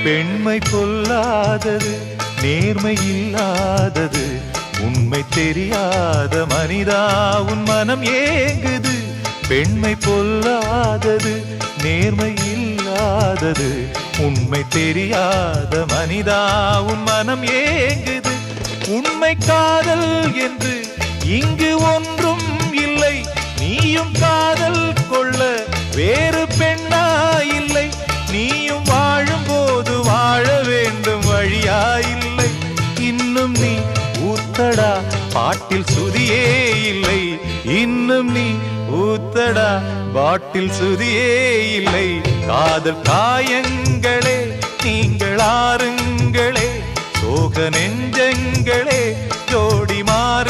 பெண்மை பொல்லாதது, நேர்மை இல்லாதது, உண்மை தெரியாத மனிதா உன் மனம் ஏங்குது. பெண்மை பொல்லாதது, நேர்மை இல்லாதது, உண்மை தெரியாத மனிதா உன் மனம் ஏங்குது. உண்மை காதல் என்று இங்கு ஒன்றும் இல்லை, நீயும் காதல் கொள்ள வேறு பெண்ணா இல்லை. நீயும் வாழும்போது வாழ வேண்டும் வழியா இல்லை. இன்னும் நீ ஊத்தடா பாட்டில் சுதியே இல்லை, இன்னும் நீ ஊத்தடா பாட்டில் சுதியே இல்லை. காதல் காயங்களே நீங்கள் ஆறுங்களே, சோக நெஞ்சங்களே ஜோடி மாற